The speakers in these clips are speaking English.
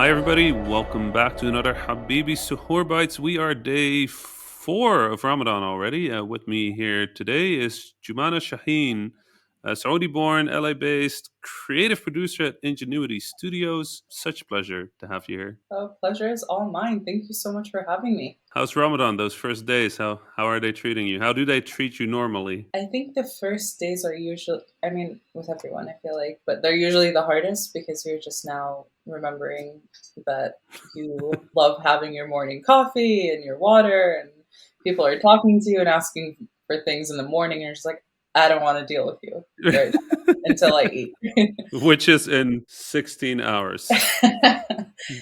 Hi, everybody. Welcome back to another Habibis Suhoor Bites. We are day 4 of Ramadan already. With me here today is Jumanah Shaheen, a Saudi born, LA based creative producer at Ingenuity Studios. Such a pleasure to have you here. Oh, pleasure is all mine. Thank you so much for having me. How's Ramadan, those first days? How are they treating you? How do they treat you normally? I think the first days are usually, I mean, with everyone, I feel like, but they're usually the hardest because you're just now remembering that you love having your morning coffee and your water, and people are talking to you and asking for things in the morning, and you're just like, I don't want to deal with you right now until I eat. Which is in 16 hours.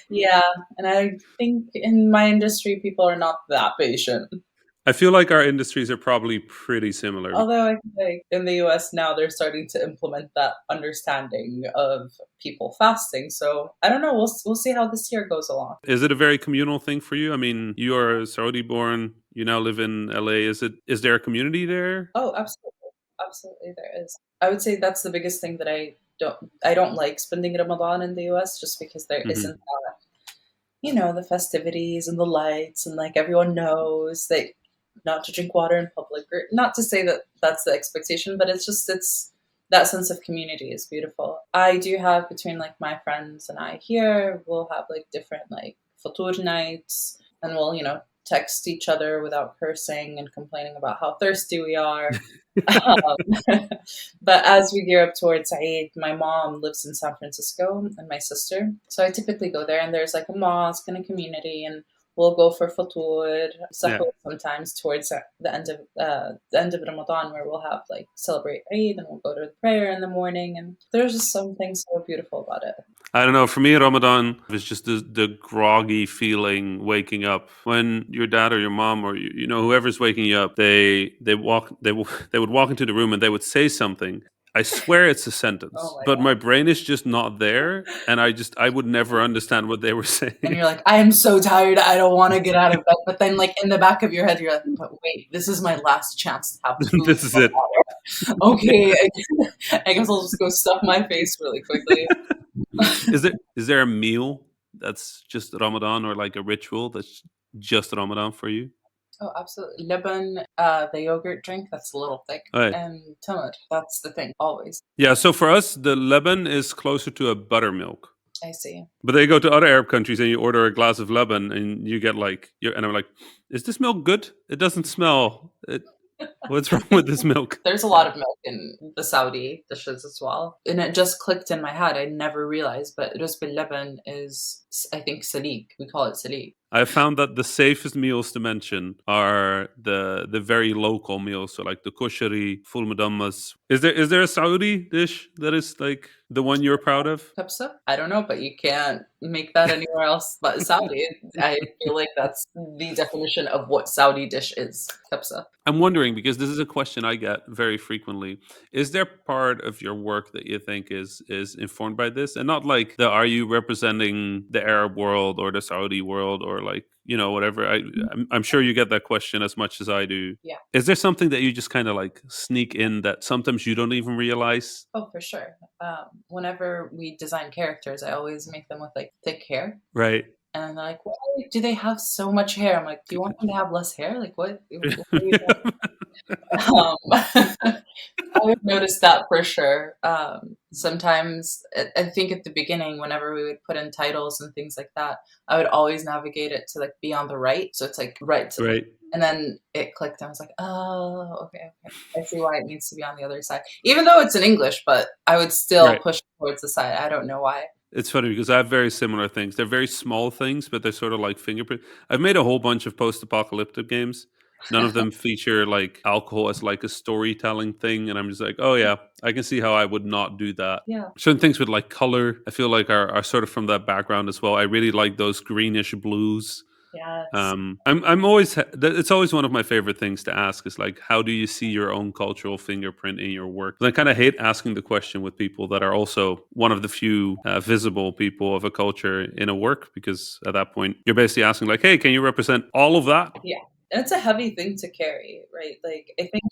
Yeah, and I think in my industry, people are not that patient. I feel like our industries are probably pretty similar. Although I feel like in the US now they're starting to implement that understanding of people fasting. So I don't know. We'll see how this year goes along. Is it a very communal thing for you? I mean, you are Saudi born, you now live in LA. Is there a community there? Oh, absolutely, absolutely, there is. I would say that's the biggest thing that I don't like spending Ramadan in the US just because there Hmm. isn't the festivities and the lights and like everyone knows that not to drink water in public, or not to say that that's the expectation, but it's that sense of community is beautiful. I do have between like my friends and I here, we'll have like different like futur nights, and we'll text each other without cursing and complaining about how thirsty we are. um, but as we gear up towards Eid, my mom lives in San Francisco and my sister. So I typically go there, and there's like a mosque and a community, and we'll go for futur, Yeah. sahur sometimes towards the end of Ramadan, where we'll have like celebrate Eid, and we'll go to prayer in the morning. And there's just something so beautiful about it. I don't know. For me, Ramadan is just the groggy feeling waking up when your dad or your mom or whoever's waking you up. They would walk into the room and they would say something. I swear it's a Oh sentence, my but god! my brain is just not there, and I would never understand what they were And saying. you're like, I am so tired. I don't want to get out of bed. But then, like in the back of your head, you're like, but wait, this is my last chance to have food This is or it. water. Okay, I guess I'll just go stuff my face really quickly. Is there a meal that's just Ramadan or like a ritual that's just Ramadan for you? Oh, absolutely. Leban, the yogurt drink, that's a little thick. All right. And tamar, that's the thing, always. Yeah, so for us, the Leban is closer to a buttermilk. I see. But they go to other Arab countries and you order a glass of Leban and you get and I'm like, is this milk good? It doesn't smell. What's wrong with this milk? There's a lot of milk in the Saudi dishes as well. And it just clicked in my head. I never realized, but Rus bil Leban is, I think, salik. We call it salik. I found that the safest meals to mention are the very local meals, so like the koshari, full madammas. Is there a Saudi dish that is like the one you're proud of? Kapsa? I don't know, but you can't make that anywhere else but Saudi. I feel like that's the definition of what Saudi dish is. Kapsa. I'm wondering because this is a question I get very frequently. Is there part of your work that you think is informed by this, and not like the are you representing the Arab world or the Saudi world or like whatever? I'm sure you get that question as much as I do. Yeah. Is there something that you just kind of like sneak in that sometimes you don't even realize? Oh, for sure. Whenever we design characters, I always make them with like thick hair. Right. And they're like, why do they have so much hair? I'm like, do you want them to have less hair? Like, what are you doing? I've noticed that for sure. Sometimes, I think at the beginning, whenever we would put in titles and things like that, I would always navigate it to like be on the right. So it's like right to left. Right. And then it clicked. And I was like, oh, okay, okay. I see why it needs to be on the other side. Even though it's in English, but I would still Right. push towards the side. I don't know why. It's funny because I have very similar things. They're very small things, but they're sort of like fingerprint. I've made a whole bunch of post-apocalyptic games. None of them feature like alcohol as like a storytelling thing, and I'm just like, oh yeah, I can see how I would not do that. Yeah. Certain things with like color, I feel like are sort of from that background as well. I really like those greenish blues. Yes. I'm always it's always one of my favorite things to ask is like how do you see your own cultural fingerprint in your work? And I kind of hate asking the question with people that are also one of the few visible people of a culture in a work because at that point you're basically asking like, hey, can you represent all of that? Yeah. And it's a heavy thing to carry, right? Like, I think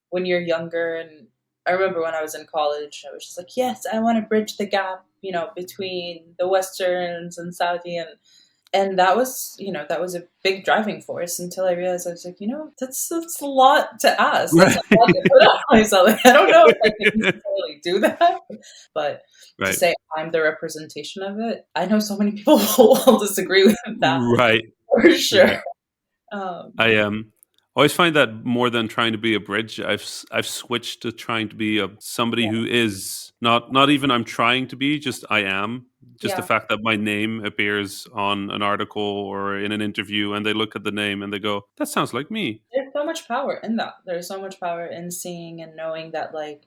when you're younger and I remember when I was in college, I was just like, yes, I want to bridge the gap, between the Westerns and Saudi, and that was, that was a big driving force until I realized I was like, that's a lot to ask. That's Right. a lot to put on myself. Like, I don't know if I can necessarily do that, but to Right. say I'm the representation of it, I know so many people will disagree with that Right. for sure. Yeah. I always find that more than trying to be a bridge, I've switched to trying to be somebody Yeah, who is not even I'm trying to be, just I am. Just the yeah. fact that my name appears on an article or in an interview, and they look at the name and they go, "That sounds like me." There's so much power in that. There's so much power in seeing and knowing that, like,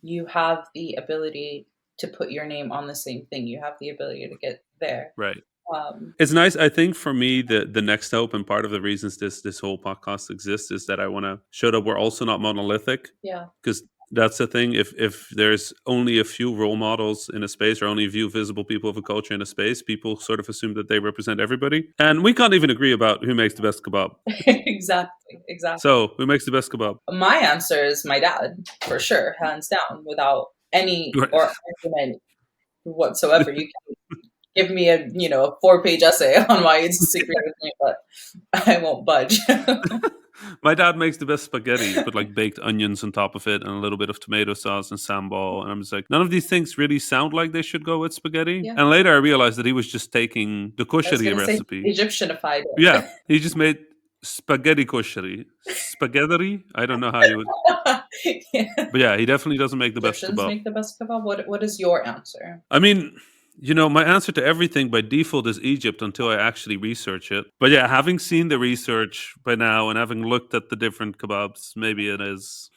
you have the ability to put your name on the same thing. You have the ability to get there. Right. Um, It's nice. I think for me, the next hope and part of the reasons this whole podcast exists is that I want to show that we're also not monolithic, yeah. because that's the thing. If there's only a few role models in a space or only a few visible people of a culture in a space, people sort of assume that they represent everybody, and we can't even agree about who makes the best kebab. Exactly. Exactly. So who makes the best kebab? My answer is my dad, for sure, hands down, without any Right. or argument whatsoever. You can give me a 4-page essay on why you disagree with me, but I won't budge. My dad makes the best spaghetti, put like baked onions on top of it and a little bit of tomato sauce and sambal. And I'm just like, none of these things really sound like they should go with spaghetti. Yeah, And later I realized that he was just taking the I was kosheri gonna say recipe. Egyptianified Yeah, it. he just made spaghetti kosheri. Spaghetti? I don't know how you would. Yeah. But yeah, he definitely doesn't make the best Egyptians kebab. make the best kebab. What is your answer? I mean, my answer to everything by default is Egypt until I actually research it. But yeah, having seen the research by now and having looked at the different kebabs, maybe it is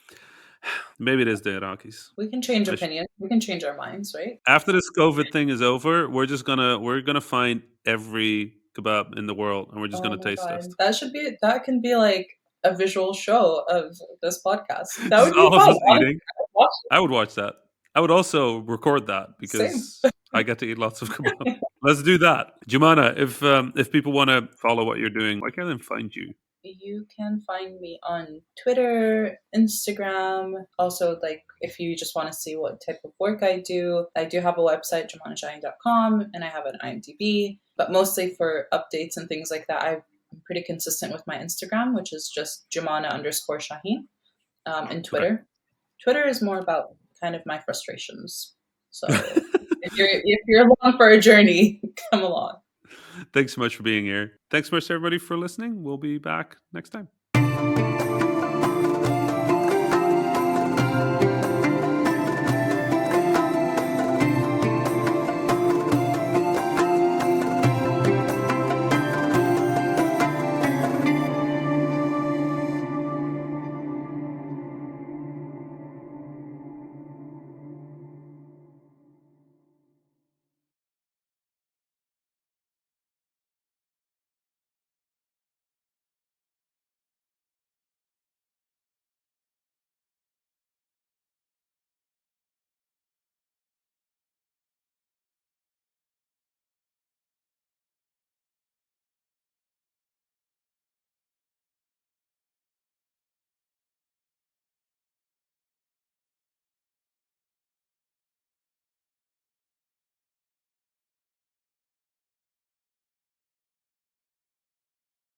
the Iraqis. We can change I sh- opinion. We can change our minds, right? After this COVID thing is over, we're gonna find every kebab in the world and we're just Oh gonna my taste god, test. that can be like a visual show of this podcast. That Just would be all of fun. us Honestly, eating. I would watch I would watch that. I would also record that it. Same. because I get to eat lots of kebab. Let's do that, Jumana. If people want to follow what you're doing, where can they find you? You can find me on Twitter, Instagram. Also, like, if you just want to see what type of work I do have a website, jumanahshaheen.com, and I have an IMDb. But mostly for updates and things like that, I'm pretty consistent with my Instagram, which is just Jumanah_Shaheen. And Okay. Twitter is more about kind of my frustrations. So if you're along for a journey, come along. Thanks so much for being here. Thanks so much, everybody, for listening. We'll be back next time.